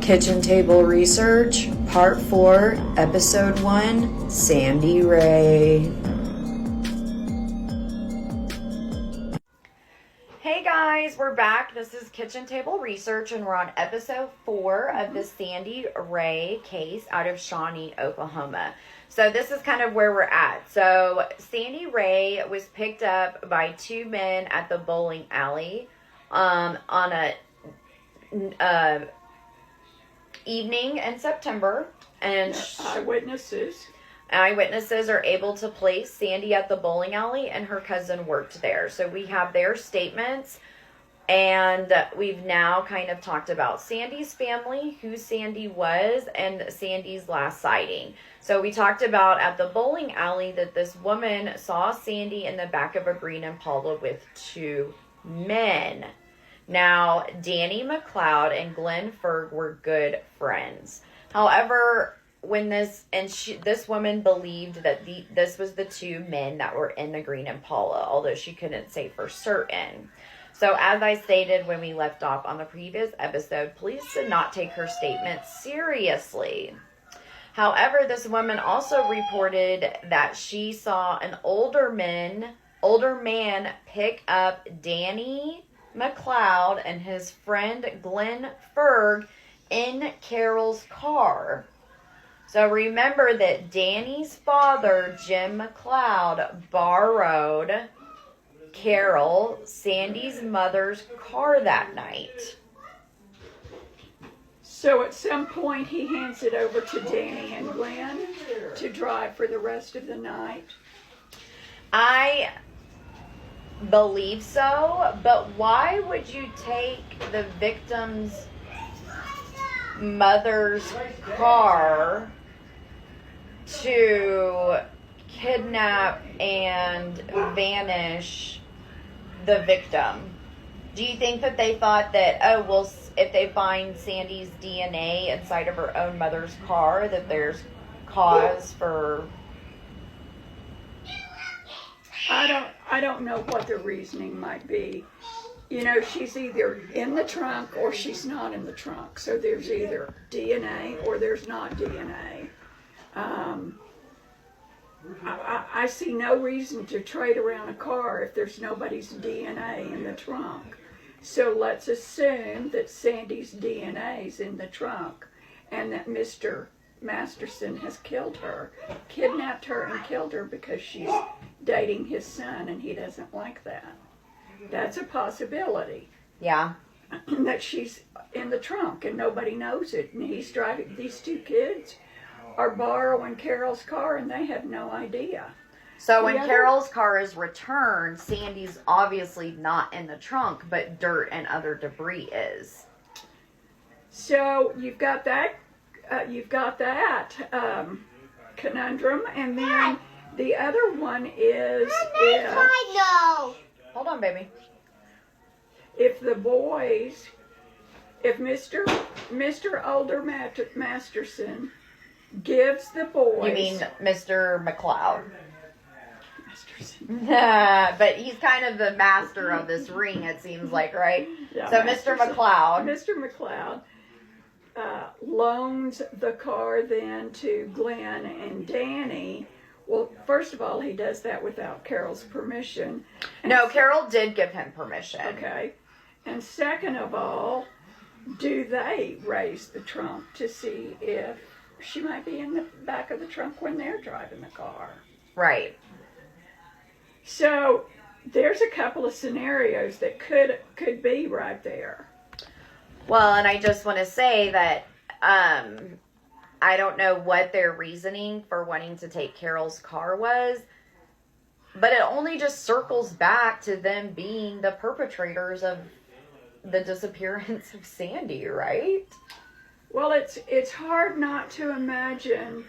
Kitchen Table Research, Part 4, Episode 1, Sandy Rea. Hey guys, we're back. This is Kitchen Table Research, and we're on Episode 4 of the Sandy Rea case out of Shawnee, Oklahoma. So this is kind of where we're at. So Sandy Rea was picked up by two men at the bowling alley on a evening in September, and eyewitnesses are able to place Sandy at the bowling alley, and her cousin worked there. So we have their statements, and we've now kind of talked about Sandy's family, who Sandy was, and Sandy's last sighting. So we talked about at the bowling alley that this woman saw Sandy in the back of a green Impala with two men. Now, Danny McLeod and Glenn Ferg were good friends. However, when this woman believed that this was the two men that were in the green Impala, although she couldn't say for certain. So, as I stated when we left off on the previous episode, police did not take her statement seriously. However, this woman also reported that she saw an older man pick up Danny McLeod and his friend Glenn Ferg in Carol's car. So remember that Danny's father, Jim McLeod, borrowed Carol, Sandy's mother's car that night. So at some point he hands it over to Danny and Glenn to drive for the rest of the night. I believe so, but why would you take the victim's mother's car to kidnap and vanish the victim? Do you think that they thought that, oh, well, if they find Sandy's DNA inside of her own mother's car, that there's cause for... I don't know what the reasoning might be. You know, she's either in the trunk or she's not in the trunk. So there's either DNA or there's not DNA. I see no reason to trade around a car if there's nobody's DNA in the trunk. So let's assume that Sandy's DNA is in the trunk and that Mr. Masterson has killed her, kidnapped her and killed her because she's dating his son and he doesn't like that. That's a possibility. Yeah. That she's in the trunk and nobody knows it, and he's driving. These two kids are borrowing Carol's car and they have no idea. So when Carol's car is returned, Sandy's obviously not in the trunk, but dirt and other debris is. So you've got that conundrum, and then the other one is Hold on, baby. If the boys, if Mr. Older Masterson gives the boys... You mean Mr. McLeod? Masterson. But he's kind of the master of this ring, it seems like, right? Yeah, so Mr. McLeod. Mr. McLeod loans the car then to Glenn and Danny. Well, first of all, he does that without Carol's permission. No, Carol did give him permission. Okay. And second of all, do they raise the trunk to see if she might be in the back of the trunk when they're driving the car? Right. So there's a couple of scenarios that could be right there. Well, and I just want to say that I don't know what their reasoning for wanting to take Carol's car was, but it only just circles back to them being the perpetrators of the disappearance of Sandy, right? Well, it's hard not to imagine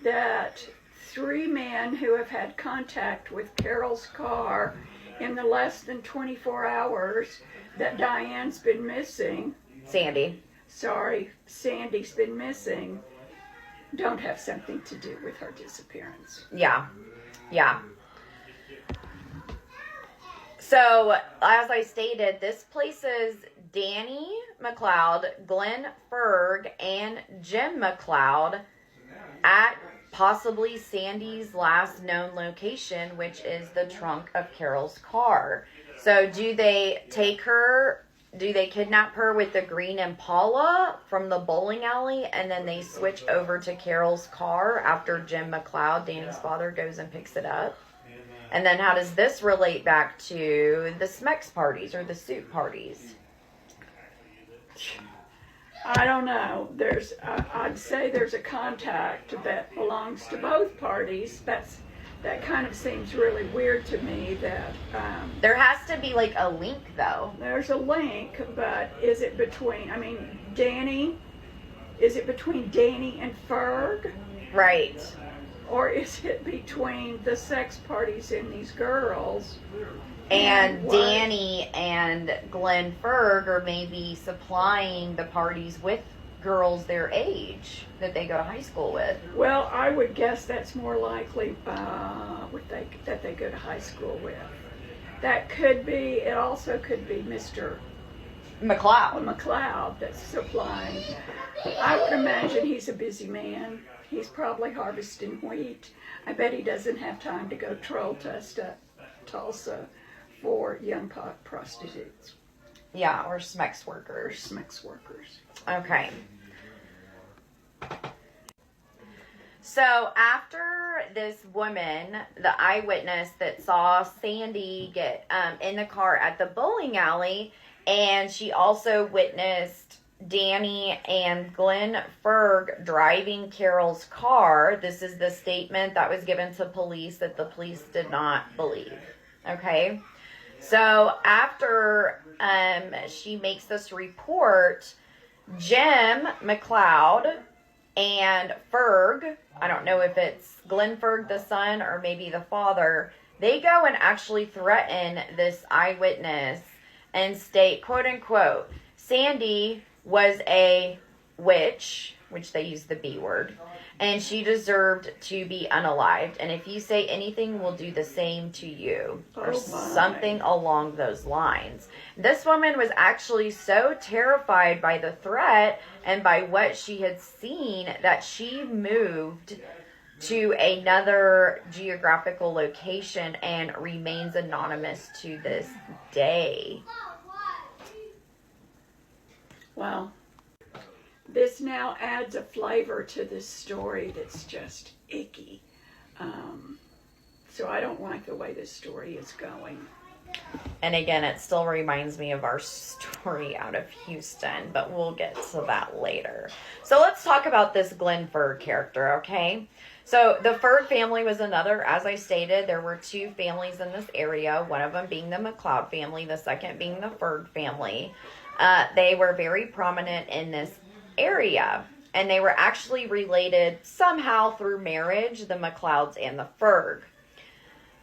that three men who have had contact with Carol's car in the less than 24 hours that Diane's been missing. Sandy's been missing, don't have something to do with her disappearance. Yeah. So, as I stated, this places Danny McLeod, Glenn Ferg, and Jim McLeod at possibly Sandy's last known location, which is the trunk of Carol's car. So do they take her, do they kidnap her with the green Impala from the bowling alley, and then they switch over to Carol's car after Jim McLeod, Danny's father, goes and picks it up? And then how does this relate back to the Smex parties or the suit parties? I don't know. I'd say there's a contact that belongs to both parties. That kind of seems really weird to me. That there has to be like a link, though. There's a link, but is it between? I mean, Danny. Is it between Danny and Ferg? Right. Or is it between the sex parties and these girls? And Danny and Glenn Ferg are maybe supplying the parties with girls their age that they go to high school with. Well, I would guess that's more likely that they go to high school with. That could be, it also could be Mr. McLeod that's supplying. I would imagine he's a busy man. He's probably harvesting wheat. I bet he doesn't have time to go troll test at Tulsa for young prostitutes. Yeah, or Smex workers. Okay. So after this woman, the eyewitness that saw Sandy get in the car at the bowling alley, and she also witnessed Danny and Glenn Ferg driving Carol's car. This is the statement that was given to police that the police did not believe. Okay. So after she makes this report, Jim McLeod and Ferg, I don't know if it's Glenn Ferg, the son, or maybe the father, they go and actually threaten this eyewitness and state, quote unquote, Sandy was a witch, which they use the B word, and she deserved to be unalived. And if you say anything, we'll do the same to you. Or something along those lines. This woman was actually so terrified by the threat and by what she had seen that she moved to another geographical location and remains anonymous to this day. Well, this now adds a flavor to this story that's just icky. So I don't like the way this story is going. And again, it still reminds me of our story out of Houston, but we'll get to that later. So let's talk about this Glenn Ferg character, okay? So the Ferg family was another, as I stated, there were two families in this area, one of them being the McLeod family, the second being the Ferg family. They were very prominent in this area, and they were actually related somehow through marriage, the McLeods and the Ferg.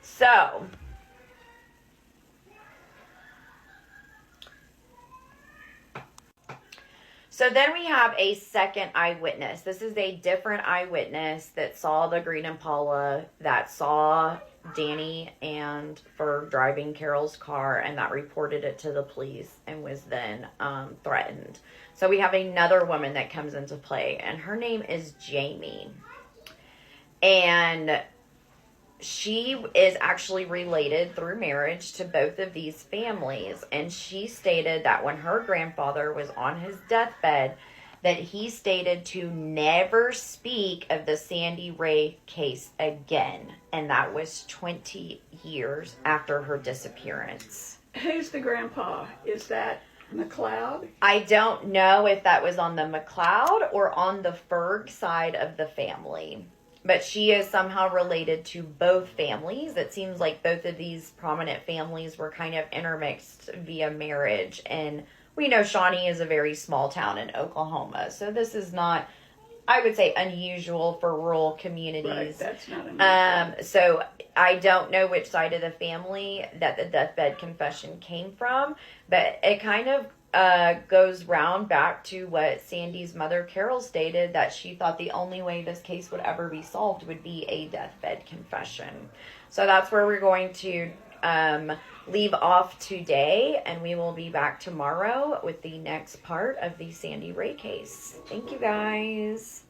So then we have a second eyewitness. This is a different eyewitness that saw the green Impala, that saw Danny and Ferg driving Carol's car, and that reported it to the police and was then threatened. So we have another woman that comes into play, and her name is Jamie. And she is actually related through marriage to both of these families. And she stated that when her grandfather was on his deathbed, that he stated to never speak of the Sandy Rea case again. And that was 20 years after her disappearance. Who's the grandpa? Is that McLeod? I don't know if that was on the McLeod or on the Ferg side of the family. But she is somehow related to both families. It seems like both of these prominent families were kind of intermixed via marriage. And we know Shawnee is a very small town in Oklahoma. So this is not, I would say, unusual for rural communities. Right, that's not unusual. So I don't know which side of the family that the deathbed confession came from. But it kind of goes round back to what Sandy's mother, Carol, stated, that she thought the only way this case would ever be solved would be a deathbed confession. So that's where we're going to leave off today, and we will be back tomorrow with the next part of the Sandy Rea case. Thank you, guys.